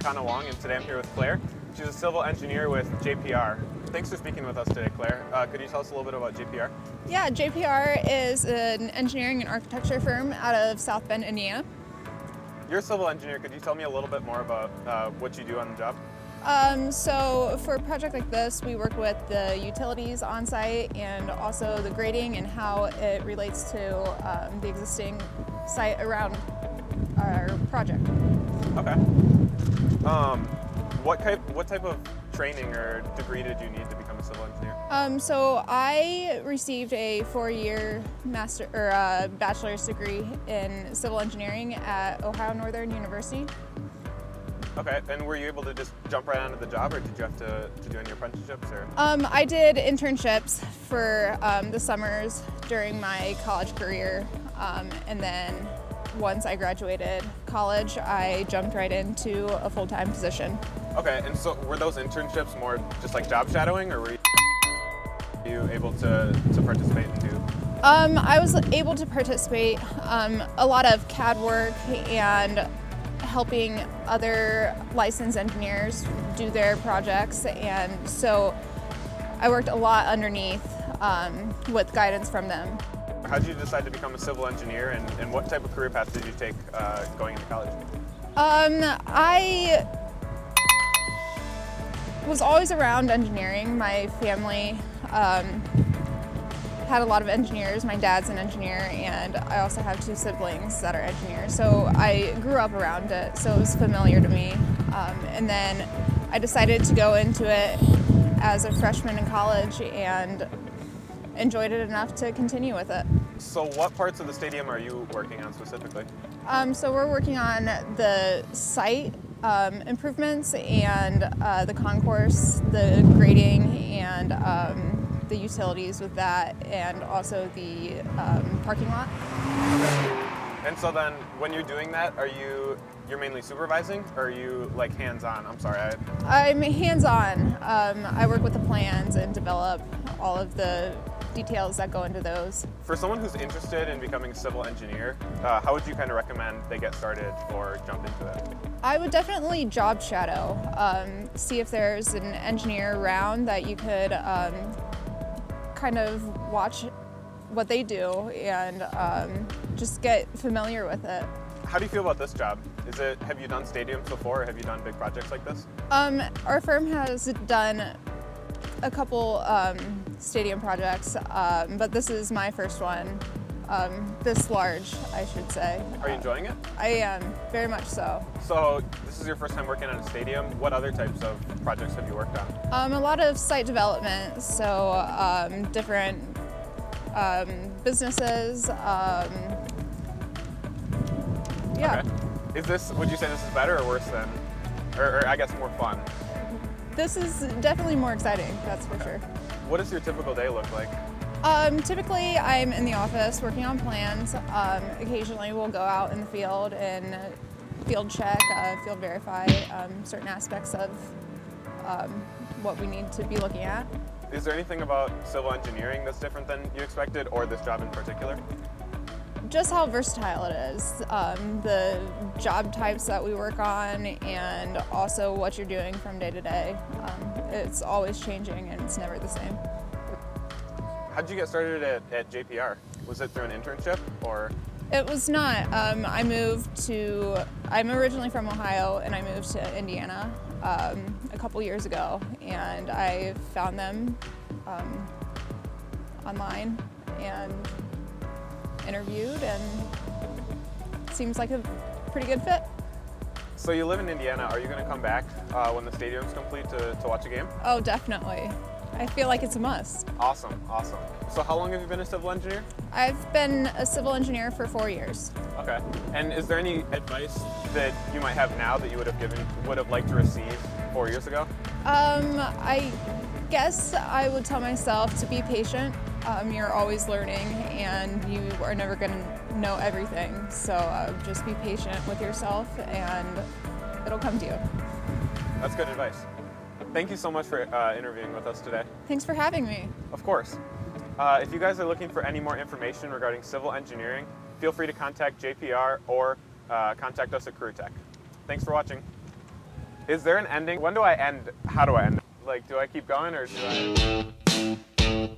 and today I'm here with Claire. She's a civil engineer with JPR. Thanks for speaking with us today, Claire. Could you tell us a little bit about JPR? Yeah, JPR is an engineering and architecture firm out of South Bend, Indiana. You're a civil engineer. Could you tell me a little bit more about what you do on the job? So for a project like this, we work with the utilities on site and also the grading and how it relates to the existing site around our project. Okay. What type of training or degree did you need to become a civil engineer? So I received a 4-year bachelor's degree in civil engineering at Ohio Northern University. Okay, and were you able to just jump right onto the job, or did you have to do any apprenticeships? Or? I did internships for the summers during my college career, and then once I graduated college, I jumped right into a full-time position. Okay, and so were those internships more just like job shadowing, or were you able to participate and do? I was able to participate a lot of CAD work and helping other licensed engineers do their projects, and so I worked a lot underneath with guidance from them. How did you decide to become a civil engineer, and what type of career path did you take going into college? I was always around engineering. My family had a lot of engineers. My dad's an engineer, and I also have 2 siblings that are engineers. So I grew up around it, so it was familiar to me. And then I decided to go into it as a freshman in college and enjoyed it enough to continue with it. So what parts of the stadium are you working on specifically? So we're working on the site improvements and the concourse, the grading, and the utilities with that, and also the parking lot. Okay. And so then, when you're doing that, you're mainly supervising, or are you like hands-on? I'm sorry. I'm hands-on. I work with the plans and develop all of the details that go into those. For someone who's interested in becoming a civil engineer, how would you kind of recommend they get started or jump into it? I would definitely job shadow. See if there's an engineer around that you could kind of watch what they do and just get familiar with it. How do you feel about this job? Have you done stadiums before, or have you done big projects like this? Our firm has done a couple stadium projects, but this is my first one, this large, I should say. Are you enjoying it? I am, very much so. So this is your first time working on a stadium. What other types of projects have you worked on? A lot of site development, so different businesses. Yeah. Okay. Would you say this is better or worse than, or I guess more fun? This is definitely more exciting, that's for sure. What does your typical day look like? Typically, I'm in the office working on plans. Occasionally, we'll go out in the field and field check, field verify certain aspects of what we need to be looking at. Is there anything about civil engineering that's different than you expected, or this job in particular? Just how versatile it is, the job types that we work on, and also what you're doing from day to day. It's always changing and it's never the same. How did you get started at JPR? Was it through an internship, or? It was not. I'm originally from Ohio, and I moved to Indiana a couple years ago, and I found them online and interviewed, and it seems like a pretty good fit. So you live in Indiana. Are you going to come back when the stadium's complete to watch a game? Oh, definitely. I feel like it's a must. Awesome, awesome. So how long have you been a civil engineer? I've been a civil engineer for 4 years. Okay. And is there any advice that you might have now that you would have liked to receive 4 years ago? I guess I would tell myself to be patient. You're always learning, and you are never going to know everything. So just be patient with yourself, and it'll come to you. That's good advice. Thank you so much for interviewing with us today. Thanks for having me. Of course. If you guys are looking for any more information regarding civil engineering, feel free to contact JPR or contact us at CareerTalk. Thanks for watching. Is there an ending? When do I end? How do I end? Like, do I keep going or do I?